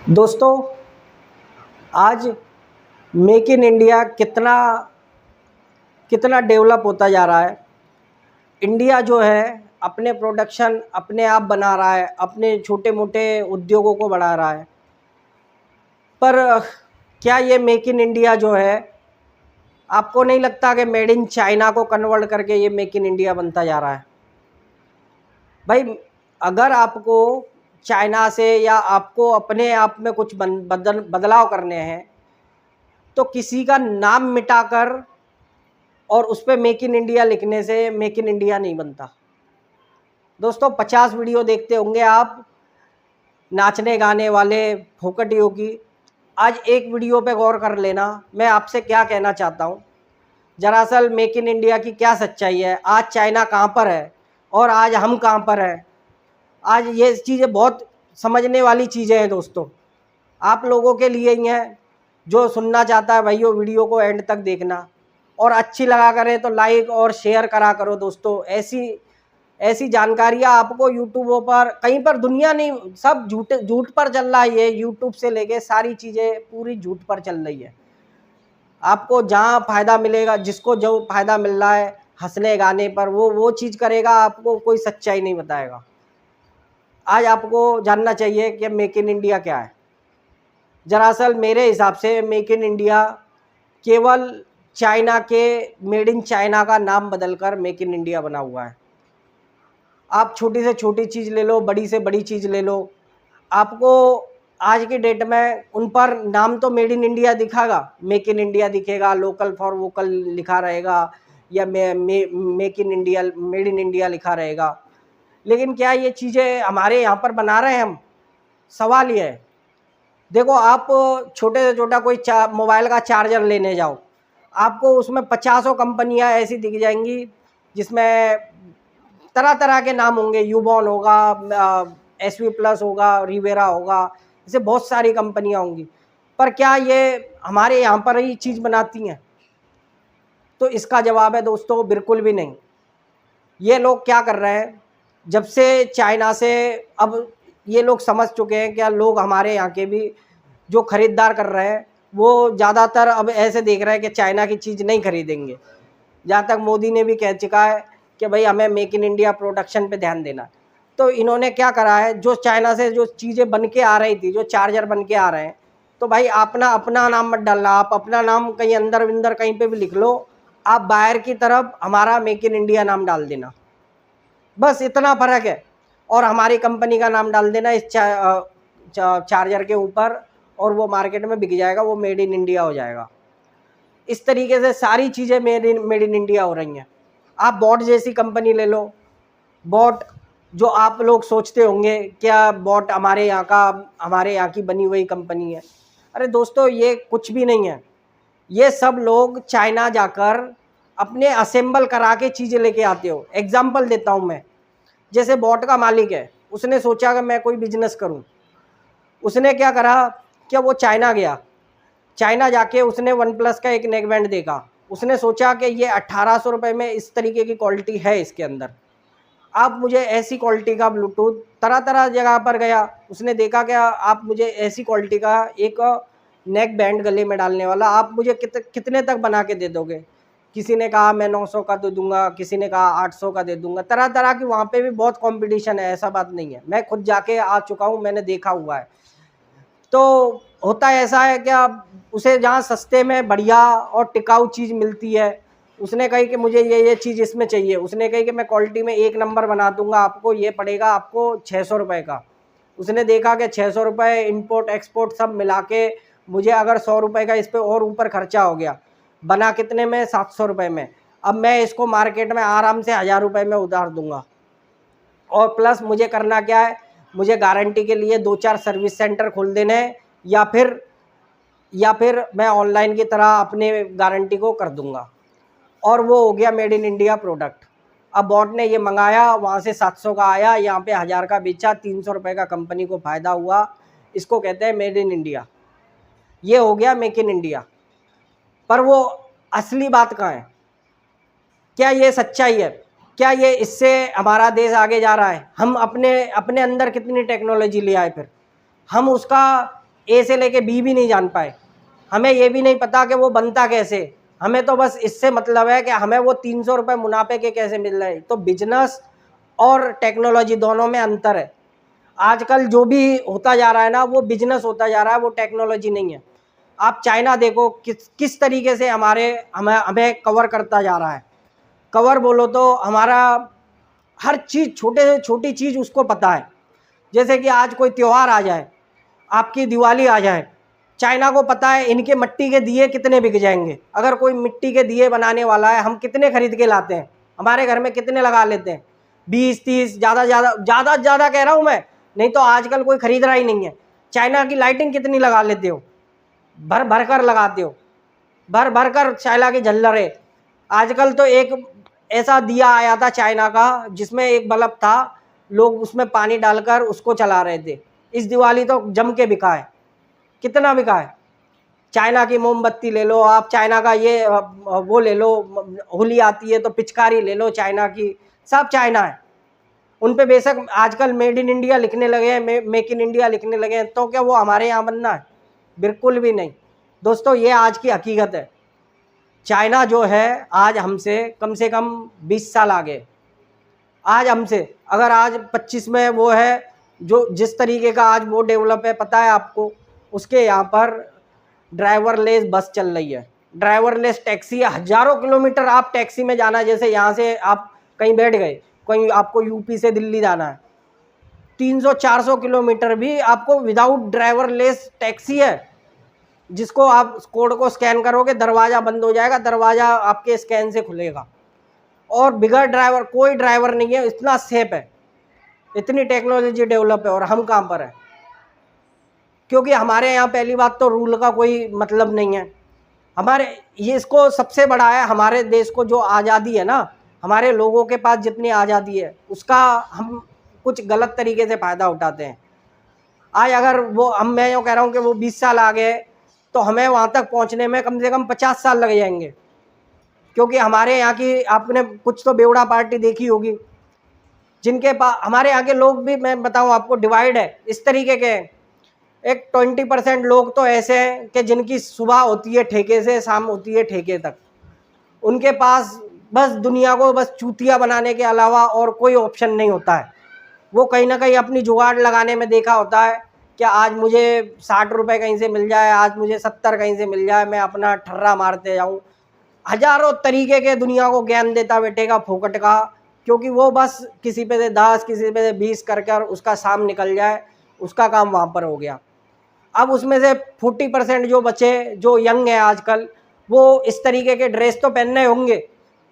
दोस्तों, आज make in India कितना कितना डेवलप होता जा रहा है। इंडिया जो है अपने प्रोडक्शन अपने आप बना रहा है, अपने छोटे मोटे उद्योगों को बढ़ा रहा है। पर क्या ये मेक इन इंडिया जो है, आपको नहीं लगता कि मेड इन चाइना को कन्वर्ट करके ये मेक इन इंडिया बनता जा रहा है? भाई, अगर आपको चाइना से या आपको अपने आप में कुछ बदलाव करने हैं तो किसी का नाम मिटाकर और उस पर मेक इन इंडिया लिखने से मेक इन इंडिया नहीं बनता। दोस्तों, 50 वीडियो देखते होंगे आप नाचने गाने वाले फोकटियों की। आज एक वीडियो पे गौर कर लेना, मैं आपसे क्या कहना चाहता हूँ। दरअसल मेक इन इंडिया की क्या सच्चाई है, आज चाइना कहाँ पर है और आज हम कहाँ पर हैं। आज ये चीज़ें बहुत समझने वाली चीज़ें हैं दोस्तों, आप लोगों के लिए ही हैं। जो सुनना चाहता है भाई वो वीडियो को एंड तक देखना, और अच्छी लगा करे तो लाइक और शेयर करा करो दोस्तों। ऐसी जानकारियाँ आपको यूट्यूब पर कहीं पर, दुनिया नहीं, सब झूठ पर चल रहा है। ये यूट्यूब से लेके सारी चीज़ें पूरी झूठ पर चल रही है। आपको जहाँ फ़ायदा मिलेगा, जिसको जो फ़ायदा मिल रहा है हंसने गाने पर, वो चीज़ करेगा, आपको कोई सच्चाई नहीं बताएगा। आज आपको जानना चाहिए कि मेक इन इंडिया क्या है। दरअसल मेरे हिसाब से मेक इन इंडिया केवल चाइना के मेड इन चाइना का नाम बदलकर मेक इन इंडिया बना हुआ है। आप छोटी से छोटी चीज़ ले लो, बड़ी से बड़ी चीज़ ले लो, आपको आज की डेट में उन पर नाम तो मेड इन इंडिया दिखागा, मेक इन इंडिया दिखेगा, लोकल फॉर वोकल लिखा रहेगा, या make in India, made in India लिखा रहेगा। लेकिन क्या ये चीज़ें हमारे यहाँ पर बना रहे हैं हम? सवाल ये है। देखो, आप छोटे से छोटा कोई मोबाइल का चार्जर लेने जाओ, आपको उसमें 50 कंपनियां ऐसी दिख जाएंगी जिसमें तरह तरह के नाम होंगे। यूबॉन होगा, एसवी प्लस होगा, रिवेरा होगा, ऐसे बहुत सारी कंपनियां होंगी। पर क्या ये हमारे यहाँ पर ही चीज़ बनाती हैं? तो इसका जवाब है दोस्तों, बिल्कुल भी नहीं। ये लोग क्या कर रहे हैं, जब से चाइना से, अब ये लोग समझ चुके हैं क्या, लोग हमारे यहाँ के भी जो खरीदार कर रहे हैं वो ज़्यादातर अब ऐसे देख रहे हैं कि चाइना की चीज़ नहीं खरीदेंगे। जहाँ तक मोदी ने भी कह चुका है कि भाई हमें मेक इन इंडिया प्रोडक्शन पे ध्यान देना। तो इन्होंने क्या करा है, जो चाइना से जो चीज़ें बन के आ रही थी, जो चार्जर बन के आ रहे हैं, तो भाई अपना अपना नाम मत डालना, आप अपना नाम कहीं अंदर विंदर कहीं पे भी लिख लो, आप बाहर की तरफ हमारा मेक इन इंडिया नाम डाल देना, बस इतना फ़र्क है। और हमारी कंपनी का नाम डाल देना इस चार्जर के ऊपर, और वो मार्केट में बिक जाएगा, वो मेड इन इंडिया हो जाएगा। इस तरीके से सारी चीज़ें मेड इन इंडिया हो रही हैं। आप बॉट जैसी कंपनी ले लो, बॉट, जो आप लोग सोचते होंगे क्या बॉट हमारे यहाँ की बनी हुई कंपनी है। अरे दोस्तों, ये कुछ भी नहीं है। ये सब लोग चाइना जाकर अपने असेंबल करा के चीज़ें लेके आते हो। एग्जाम्पल देता हूँ मैं, जैसे बॉट का मालिक है, उसने सोचा कि मैं कोई बिजनेस करूँ। उसने क्या करा, क्या वो चाइना गया, चाइना जाके उसने वन प्लस का एक नेक बैंड देखा। उसने सोचा कि ये 1800 रुपये में इस तरीके की क्वालिटी है इसके अंदर, आप मुझे ऐसी क्वालिटी का ब्लूटूथ, तरह तरह जगह पर गया, उसने देखा कि आप मुझे ऐसी क्वालिटी का एक नेक बैंड गले में डालने वाला आप मुझे कितने तक बना के दे दोगे। किसी ने कहा मैं 900 का दे दूंगा, किसी ने कहा 800 का दे दूंगा। तरह तरह की वहाँ पे भी बहुत कंपटीशन है, ऐसा बात नहीं है, मैं खुद जाके आ चुका हूँ, मैंने देखा हुआ है। तो होता ऐसा है कि उसे जहाँ सस्ते में बढ़िया और टिकाऊ चीज़ मिलती है, उसने कही कि मुझे ये चीज़ इसमें चाहिए, उसने कही कि मैं क्वालिटी में एक नंबर बना दूंगा, आपको ये पड़ेगा आपको 600 रुपये का। उसने देखा कि 600 रुपये इंपोर्ट एक्सपोर्ट सब मिला के मुझे अगर 100 रुपये का इस पर और ऊपर खर्चा हो गया, बना कितने में, 700 रुपये में। अब मैं इसको मार्केट में आराम से 1000 रुपये में उतार दूंगा। और प्लस मुझे करना क्या है, मुझे गारंटी के लिए 2-4 सर्विस सेंटर खोल देने हैं, या फिर मैं ऑनलाइन की तरह अपने गारंटी को कर दूंगा, और वो हो गया मेड इन इंडिया प्रोडक्ट। अब बॉट ने ये मंगाया, वहाँ से 700 का आया, यहाँ पे 1000 का बेचा, 300 रुपये का कंपनी को फ़ायदा हुआ। इसको कहते हैं मेड इन इंडिया। ये हो गया मेक इन इंडिया। पर वो असली बात कहाँ है? क्या ये सच्चाई है? क्या ये इससे हमारा देश आगे जा रहा है? हम अपने अंदर कितनी टेक्नोलॉजी ले आए, फिर हम उसका ए से लेके बी भी नहीं जान पाए, हमें ये भी नहीं पता कि वो बनता कैसे। हमें तो बस इससे मतलब है कि हमें वो 300 रुपये मुनाफे के कैसे मिल रहे हैं। तो बिजनेस और टेक्नोलॉजी दोनों में अंतर है। आजकल जो भी होता जा रहा है ना, वो बिजनेस होता जा रहा है, वो टेक्नोलॉजी नहीं है। आप चाइना देखो किस तरीके से हमें कवर करता जा रहा है। कवर बोलो तो हमारा हर चीज़, छोटे से छोटी चीज़ उसको पता है। जैसे कि आज कोई त्यौहार आ जाए, आपकी दिवाली आ जाए, चाइना को पता है इनके मिट्टी के दिए कितने बिक जाएंगे। अगर कोई मिट्टी के दिए बनाने वाला है, हम कितने खरीद के लाते हैं, हमारे घर में कितने लगा लेते हैं, 20-30, ज़्यादा कह रहा हूँ मैं, नहीं तो आजकल कोई खरीद रहा ही नहीं है। चाइना की लाइटिंग कितनी लगा लेते हो, भर भर कर लगाते हो, भर भर कर चाइना की झल्लरें। आजकल तो एक ऐसा दिया आया था चाइना का, जिसमें एक बल्ब था, लोग उसमें पानी डालकर उसको चला रहे थे। इस दिवाली तो जम के बिका है। कितना बिका है? चाइना की मोमबत्ती ले लो आप, चाइना का ये वो ले लो, होली आती है तो पिचकारी ले लो चाइना की, सब चाइना है। उन पे बेशक आजकल मेड इन इंडिया लिखने लगे हैं, मेक इन इंडिया लिखने लगे हैं, तो क्या वो हमारे यहाँ बनना है? बिल्कुल भी नहीं दोस्तों, ये आज की हकीकत है। चाइना जो है आज हमसे कम से कम 20 साल आगे। आज हमसे अगर आज 25 में वो है, जो जिस तरीके का आज वो डेवलप है, पता है आपको, उसके यहाँ पर ड्राइवरलेस बस चल रही है, ड्राइवरलेस टैक्सी है। हज़ारों किलोमीटर आप टैक्सी में जाना, जैसे यहाँ से आप कहीं बैठ गए, कहीं आपको यूपी से दिल्ली जाना है, 300-400 किलोमीटर भी आपको विदाउट ड्राइवरलेस टैक्सी है, जिसको आप कोड को स्कैन करोगे, दरवाज़ा बंद हो जाएगा, दरवाज़ा आपके स्कैन से खुलेगा, और बिगर ड्राइवर, कोई ड्राइवर नहीं है। इतना सेफ है, इतनी टेक्नोलॉजी डेवलप है, और हम कहाँ पर है? क्योंकि हमारे यहाँ पहली बात तो रूल का कोई मतलब नहीं है। हमारे ये इसको सबसे बड़ा है, हमारे देश को जो आज़ादी है ना, हमारे लोगों के पास जितनी आज़ादी है, उसका हम कुछ गलत तरीके से फ़ायदा उठाते हैं। आज अगर वो मैं यूँ कह रहा हूँ कि वो 20 साल आ गए, तो हमें वहाँ तक पहुँचने में कम से कम 50 साल लग जाएंगे। क्योंकि हमारे यहाँ की, आपने कुछ तो बेवड़ा पार्टी देखी होगी, जिनके पास, हमारे यहाँ के लोग भी, मैं बताऊँ आपको, डिवाइड है इस तरीके के। एक 20% लोग तो ऐसे हैं कि जिनकी सुबह होती है ठेके से, शाम होती है ठेके तक। उनके पास बस दुनिया को बस चूतिया बनाने के अलावा और कोई ऑप्शन नहीं होता है। वो कहीं ना कहीं अपनी जुगाड़ लगाने में देखा होता है कि आज मुझे 60 रुपये कहीं से मिल जाए, आज मुझे 70 कहीं से मिल जाए, मैं अपना ठर्रा मारते जाऊँ। हजारों तरीके के दुनिया को ज्ञान देता बैठेगा फोकट का, क्योंकि वो बस किसी पे से 10, किसी पे से 20 कर उसका शाम निकल जाए, उसका काम वहाँ पर हो गया। अब उसमें से 40% जो बचे, जो यंग है आजकल, वो इस तरीके के ड्रेस तो पहनने होंगे,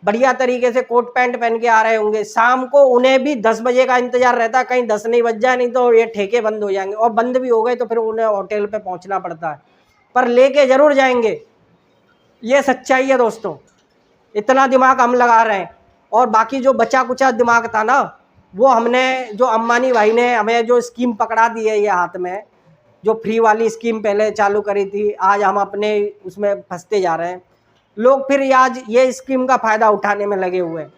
बढ़िया तरीके से कोट पैंट पहन के आ रहे होंगे। शाम को उन्हें भी 10 बजे का इंतजार रहता है, कहीं 10 नहीं बज जाए, नहीं तो ये ठेके बंद हो जाएंगे, और बंद भी हो गए तो फिर उन्हें होटल पे पहुंचना पड़ता है, पर लेके ज़रूर जाएंगे। ये सच्चाई है दोस्तों, इतना दिमाग हम लगा रहे हैं। और बाकी जो बचा कुचा दिमाग था ना, वो हमने, जो अंबानी भाई ने हमें जो स्कीम पकड़ा दी है ये हाथ में, जो फ्री वाली स्कीम पहले चालू करी थी, आज हम अपने उसमें फंसते जा रहे हैं। लोग फिर आज ये स्कीम का फ़ायदा उठाने में लगे हुए हैं।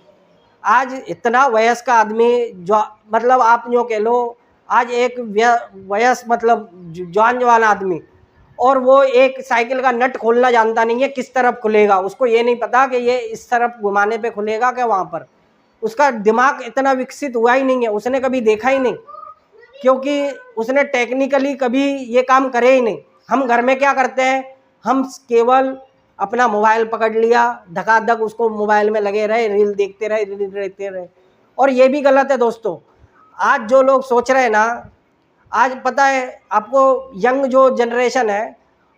आज इतना वयस्क आदमी, जो मतलब आप यूँ कह लो, आज एक वयस्क मतलब जवान आदमी, और वो एक साइकिल का नट खोलना जानता नहीं है, किस तरफ खुलेगा, उसको ये नहीं पता कि ये इस तरफ घुमाने पे खुलेगा क्या वहाँ पर। उसका दिमाग इतना विकसित हुआ ही नहीं है, उसने कभी देखा ही नहीं, क्योंकि उसने टेक्निकली कभी ये काम करे ही नहीं। हम घर में क्या करते हैं, हम केवल अपना मोबाइल पकड़ लिया, धकाधक उसको मोबाइल में लगे रहे, रील देखते रहे। और ये भी गलत है दोस्तों। आज जो लोग सोच रहे हैं ना, आज पता है आपको, यंग जो जनरेशन है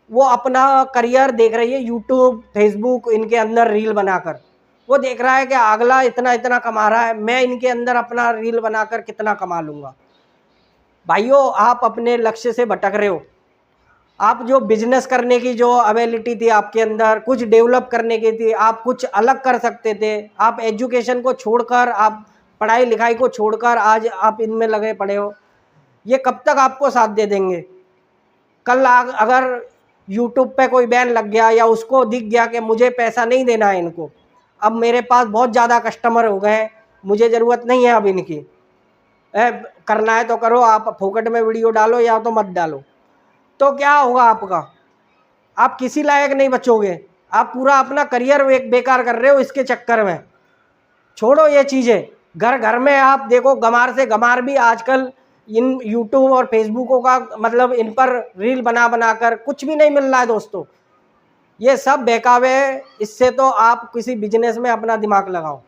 वो अपना करियर देख रही है यूट्यूब, फेसबुक, इनके अंदर रील बनाकर। वो देख रहा है कि अगला इतना इतना कमा रहा है, मैं इनके अंदर अपना रील बनाकर कितना कमा लूँगा। भाइयों, आप अपने लक्ष्य से भटक रहे हो। आप जो बिजनेस करने की जो एबिलिटी थी आपके अंदर, कुछ डेवलप करने की थी, आप कुछ अलग कर सकते थे। आप एजुकेशन को छोड़कर, आप पढ़ाई लिखाई को छोड़कर आज आप इनमें लगे पड़े हो। ये कब तक आपको साथ दे देंगे? कल अगर यूट्यूब पे कोई बैन लग गया, या उसको दिख गया कि मुझे पैसा नहीं देना है इनको, अब मेरे पास बहुत ज़्यादा कस्टमर हो गए, मुझे ज़रूरत नहीं है अब इनकी, करना है तो करो, आप फोकट में वीडियो डालो या तो मत डालो। तो क्या होगा आपका? आप किसी लायक नहीं बचोगे। आप पूरा अपना करियर बेकार कर रहे हो इसके चक्कर में। छोड़ो ये चीज़ें। घर घर में आप देखो, गमार से गमार भी आजकल इन यूट्यूब और फेसबुकों का मतलब इन पर रील बना बना कर कुछ भी नहीं मिल रहा है दोस्तों। ये सब बहकावे है। इससे तो आप किसी बिजनेस में अपना दिमाग लगाओ।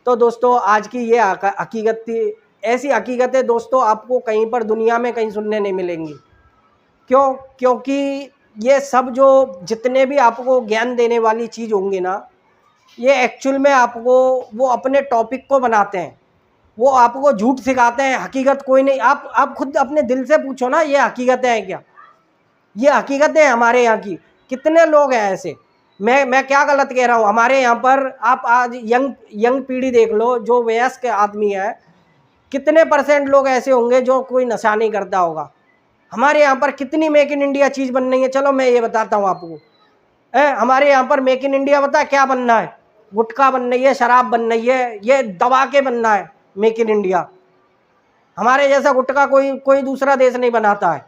तो दोस्तों आज की ये हकीकत थी। ऐसी हकीकतें दोस्तों आपको कहीं पर दुनिया में कहीं सुनने नहीं मिलेंगी। क्यों? क्योंकि ये सब जो जितने भी आपको ज्ञान देने वाली चीज़ होंगी ना, ये एक्चुअल में आपको वो अपने टॉपिक को बनाते हैं, वो आपको झूठ सिखाते हैं, हकीकत कोई नहीं। आप खुद अपने दिल से पूछो ना, ये हकीकतें हैं क्या? ये हकीकतें हमारे यहाँ की। कितने लोग हैं ऐसे? मैं क्या गलत कह रहा हूँ? हमारे यहाँ पर आप आज यंग पीढ़ी देख लो, जो वयस्क आदमी है, कितने % लोग ऐसे होंगे जो कोई नशा नहीं करता होगा। हमारे यहाँ पर कितनी मेक इन इंडिया चीज़ बन रही है। चलो मैं ये बताता हूँ आपको। हमारे यहाँ पर मेक इन इंडिया पता है क्या बनना है? गुटखा बन रही है, शराब बन रही है, ये दबा के बनना है मेक इन इंडिया। हमारे जैसा गुटखा कोई दूसरा देश नहीं बनाता है।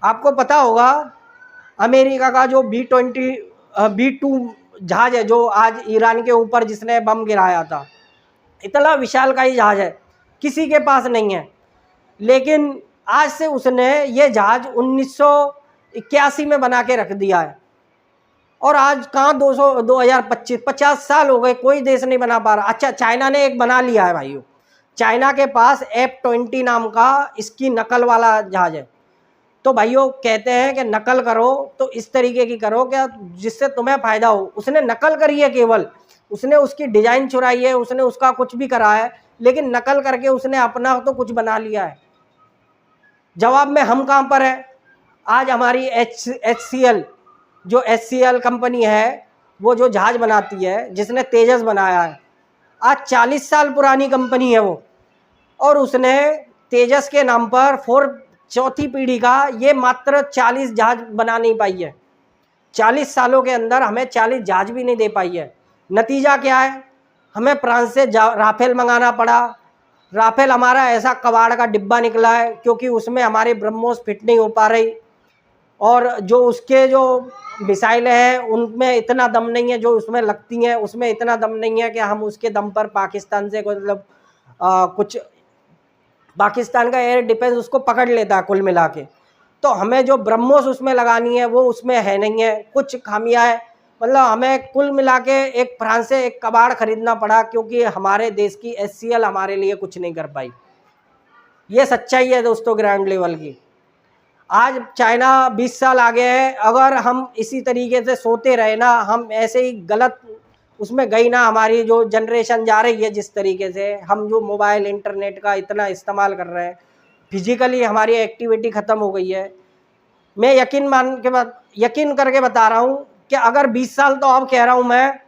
आपको पता होगा अमेरिका का जो B-2 जहाज है, जो आज ईरान के ऊपर जिसने बम गिराया था, इतना विशालकाय जहाज है, किसी के पास नहीं है। लेकिन आज से उसने ये जहाज 1981 में बना के रख दिया है। और आज कहाँ 2050 साल हो गए, कोई देश नहीं बना पा रहा। अच्छा, चाइना ने एक बना लिया है भाइयों। चाइना के पास F-20 नाम का इसकी नकल वाला जहाज है। तो भाइयों कहते हैं कि नकल करो तो इस तरीके की करो क्या जिससे तुम्हें फ़ायदा हो। उसने नकल करी है, केवल उसने उसकी डिज़ाइन चुराई है, उसने उसका कुछ भी करा है, लेकिन नकल करके उसने अपना तो कुछ बना लिया है। जवाब में हम कहाँ पर है? आज हमारी HCL जो HCL कंपनी है, वो जो जहाज़ बनाती है, जिसने तेजस बनाया है, आज 40 साल पुरानी कंपनी है वो। और उसने तेजस के नाम पर चौथी पीढ़ी का ये मात्र 40 जहाज बना नहीं पाई है। 40 सालों के अंदर हमें 40 जहाज भी नहीं दे पाई है। नतीजा क्या है? हमें फ्रांस से राफेल मंगाना पड़ा। राफेल हमारा ऐसा कबाड़ का डिब्बा निकला है, क्योंकि उसमें हमारे ब्रह्मोस फिट नहीं हो पा रही, और जो उसके जो मिसाइलें हैं उनमें इतना दम नहीं है, जो उसमें लगती हैं उसमें इतना दम नहीं है कि हम उसके दम पर पाकिस्तान से मतलब कुछ पाकिस्तान का एयर डिफेंस उसको पकड़ लेता है कुल मिला के। तो हमें जो ब्रह्मोस उसमें लगानी है वो उसमें है नहीं है, कुछ खामियां है। मतलब हमें कुल मिला के एक फ्रांस से एक कबाड़ खरीदना पड़ा, क्योंकि हमारे देश की HCL हमारे लिए कुछ नहीं कर पाई। ये सच्चाई है दोस्तों ग्राउंड लेवल की। आज चाइना 20 साल आगे है। अगर हम इसी तरीके से सोते रहे ना, हम ऐसे ही गलत उसमें गई ना, हमारी जो जनरेशन जा रही है, जिस तरीके से हम जो मोबाइल इंटरनेट का इतना इस्तेमाल कर रहे हैं, फिजिकली हमारी एक्टिविटी ख़त्म हो गई है। मैं यकीन करके बता रहा हूँ कि अगर 20 साल तो अब कह रहा हूँ मैं,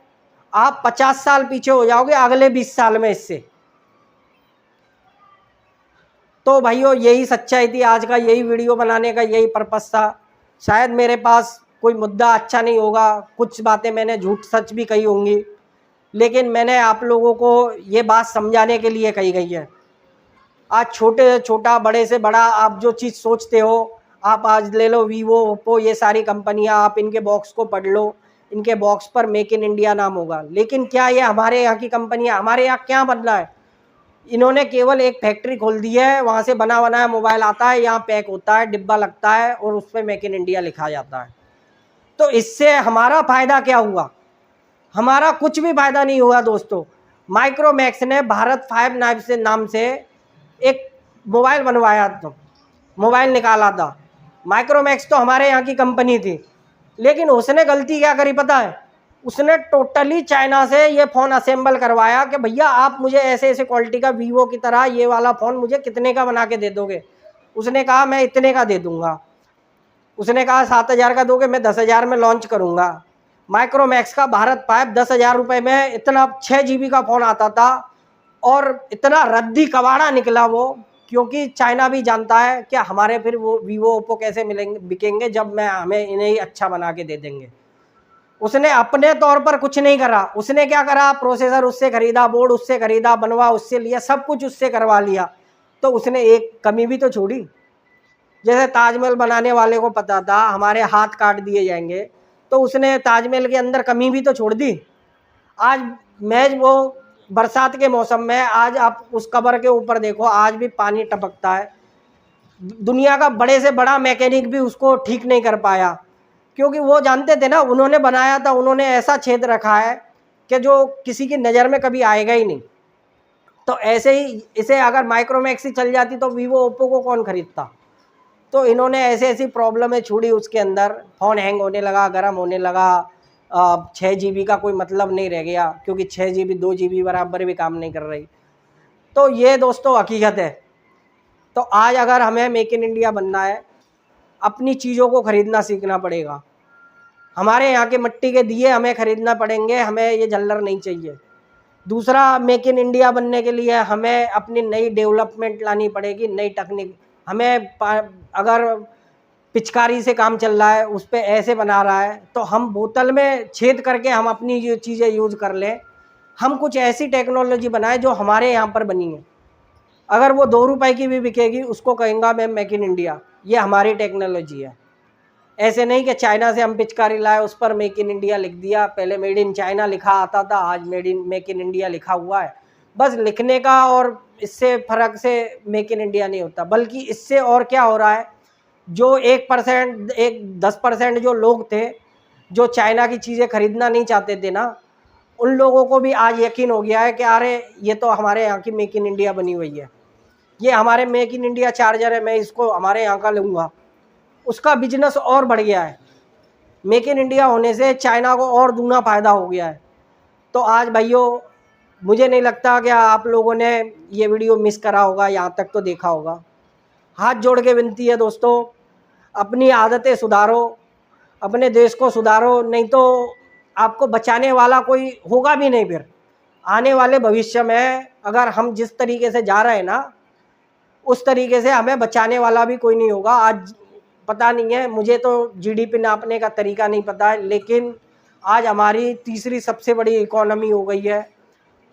आप 50 साल पीछे हो जाओगे अगले 20 साल में इससे। तो भाइयों यही सच्चाई थी। आज का यही वीडियो बनाने का यही पर्पस था। शायद मेरे पास कोई मुद्दा अच्छा नहीं होगा, कुछ बातें मैंने झूठ सच भी कही होंगी, लेकिन मैंने आप लोगों को ये बात समझाने के लिए कही गई है। आज छोटे से छोटा, बड़े से बड़ा आप जो चीज़ सोचते हो, आप आज ले लो वीवो, ओप्पो, ये सारी कंपनियां, आप इनके बॉक्स को पढ़ लो, इनके बॉक्स पर मेक इन इंडिया नाम होगा। लेकिन क्या ये हमारे यहाँ की कंपनियां? हमारे यहाँ क्या बन रहा है? इन्होंने केवल एक फैक्ट्री खोल दी है, वहाँ से बना बनाया मोबाइल आता है, यहाँ पैक होता है, डिब्बा लगता है और उस पर मेक इन इंडिया लिखा जाता है। तो इससे हमारा फ़ायदा क्या हुआ? हमारा कुछ भी फ़ायदा नहीं हुआ दोस्तों। माइक्रोमैक्स ने भारत 5 नाइफ से नाम से एक मोबाइल बनवाया था, मोबाइल निकाला था। माइक्रोमैक्स तो हमारे यहाँ की कंपनी थी, लेकिन उसने गलती क्या करी पता है? उसने टोटली चाइना से ये फ़ोन असेंबल करवाया कि भैया आप मुझे ऐसे ऐसे क्वालिटी का वीवो की तरह ये वाला फ़ोन मुझे कितने का बना के दे दोगे? उसने कहा मैं इतने का दे दूंगा। उसने कहा 7,000 का दोगे, मैं 10,000 में लॉन्च करूंगा। माइक्रोमैक्स का भारत 5 10,000 रुपये में इतना 6 GB का फ़ोन आता था, और इतना रद्दी कबाड़ा निकला वो, क्योंकि चाइना भी जानता है कि हमारे फिर वो वीवो ओप्पो कैसे बिकेंगे जब हमें इन्हें ही अच्छा बना के दे देंगे। उसने अपने तौर पर कुछ नहीं करा। उसने क्या करा? प्रोसेसर उससे खरीदा, बोर्ड उससे खरीदा, बनवा उससे लिया, सब कुछ उससे करवा लिया। तो उसने एक कमी भी तो छोड़ी। जैसे ताजमहल बनाने वाले को पता था हमारे हाथ काट दिए जाएंगे, तो उसने ताजमहल के अंदर कमी भी तो छोड़ दी। आज मैं वो बरसात के मौसम में आज आप उस कब्र के ऊपर देखो, आज भी पानी टपकता है। दुनिया का बड़े से बड़ा मैकेनिक भी उसको ठीक नहीं कर पाया, क्योंकि वो जानते थे ना, उन्होंने बनाया था, उन्होंने ऐसा छेद रखा है कि जो किसी की नज़र में कभी आएगा ही नहीं। तो ऐसे ही इसे अगर माइक्रोमैक्स ही चल जाती तो वीवो ओप्पो को कौन खरीदता। तो इन्होंने ऐसी ऐसी प्रॉब्लमें छोड़ी उसके अंदर, फ़ोन हैंग होने लगा, गर्म होने लगा, 6 GB का कोई मतलब नहीं रह गया, क्योंकि 6 GB 2 GB बराबर भी काम नहीं कर रही। तो ये दोस्तों हकीकत है। तो आज अगर हमें मेक इन इंडिया बनना है, अपनी चीज़ों को ख़रीदना सीखना पड़ेगा। हमारे यहाँ के मिट्टी के दिए हमें ख़रीदना पड़ेंगे, हमें ये झल्लर नहीं चाहिए। दूसरा, मेक इन इंडिया बनने के लिए हमें अपनी नई डेवलपमेंट लानी पड़ेगी, नई टेक्निक। हमें अगर पिचकारी से काम चल रहा है, उस पे ऐसे बना रहा है, तो हम बोतल में छेद करके हम अपनी ये चीज़ें यूज़ कर लें। हम कुछ ऐसी टेक्नोलॉजी बनाएं जो हमारे यहाँ पर बनी है। अगर वो 2 रुपए की भी बिकेगी, उसको कहेंगे मैं मेक इन इंडिया, ये हमारी टेक्नोलॉजी है। ऐसे नहीं कि चाइना से हम पिचकारी लाए, उस पर मेक इन इंडिया लिख दिया। पहले मेड इन चाइना लिखा आता था, आज मेक इन इंडिया लिखा हुआ है। बस लिखने का और इससे फ़र्क से मेक इन इंडिया नहीं होता, बल्कि इससे और क्या हो रहा है, जो 1% 10% जो लोग थे, जो चाइना की चीज़ें ख़रीदना नहीं चाहते थे ना, उन लोगों को भी आज यकीन हो गया है कि अरे ये तो हमारे यहाँ की मेक इन इंडिया बनी हुई है, ये हमारे मेक इन इंडिया चार्जर है, मैं इसको हमारे यहाँ का लूँगा। उसका बिजनेस और बढ़ गया है। मेक इन इंडिया होने से चाइना को और दूना फ़ायदा हो गया है। तो आज भाइयों, मुझे नहीं लगता कि आप लोगों ने ये वीडियो मिस करा होगा, यहाँ तक तो देखा होगा। हाथ जोड़ के विनती है दोस्तों, अपनी आदतें सुधारो, अपने देश को सुधारो, नहीं तो आपको बचाने वाला कोई होगा भी नहीं। फिर आने वाले भविष्य में अगर हम जिस तरीके से जा रहे हैं ना, उस तरीके से हमें बचाने वाला भी कोई नहीं होगा। आज पता नहीं है, मुझे तो जीडीपी नापने का तरीका नहीं पता है, लेकिन आज हमारी तीसरी सबसे बड़ी इकोनॉमी हो गई है।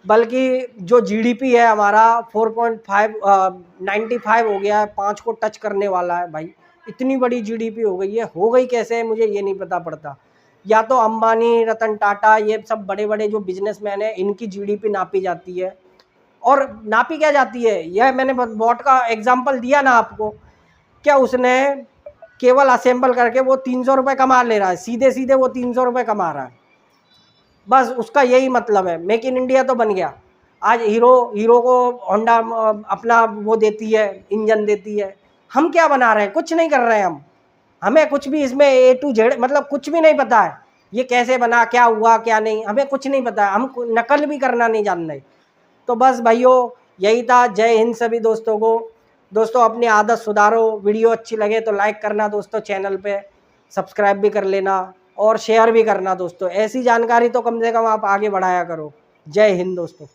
बल्कि जो जीडीपी है हमारा 4.95 हो गया है, 5 को टच करने वाला है। भाई इतनी बड़ी जीडीपी हो गई है, हो गई कैसे है मुझे ये नहीं पता पड़ता। या तो अंबानी, रतन टाटा, ये सब बड़े बड़े जो बिजनेसमैन हैं, इनकी जीडीपी नापी जाती है। और नापी क्या जाती है, यह मैंने बॉट का एग्जांपल दिया ना आपको, क्या उसने केवल असेंबल करके वो 300 रुपये कमा ले रहा है, सीधे सीधे वो 300 रुपये कमा रहा है। बस उसका यही मतलब है। मेक इन इंडिया तो बन गया। आज हीरो को होंडा अपना वो देती है, इंजन देती है। हम क्या बना रहे हैं, कुछ नहीं कर रहे हैं हम। हमें कुछ भी इसमें A to Z मतलब कुछ भी नहीं पता है, ये कैसे बना, क्या हुआ क्या नहीं, हमें कुछ नहीं पता है। हम नकल भी करना नहीं जान रहे। तो बस भाइयों, यही था। जय हिंद सभी दोस्तों को। दोस्तों अपनी आदत सुधारो। वीडियो अच्छी लगे तो लाइक करना दोस्तों, चैनल पे सब्सक्राइब भी कर लेना और शेयर भी करना दोस्तों। ऐसी जानकारी तो कम से कम आप आगे बढ़ाया करो। जय हिंद दोस्तों।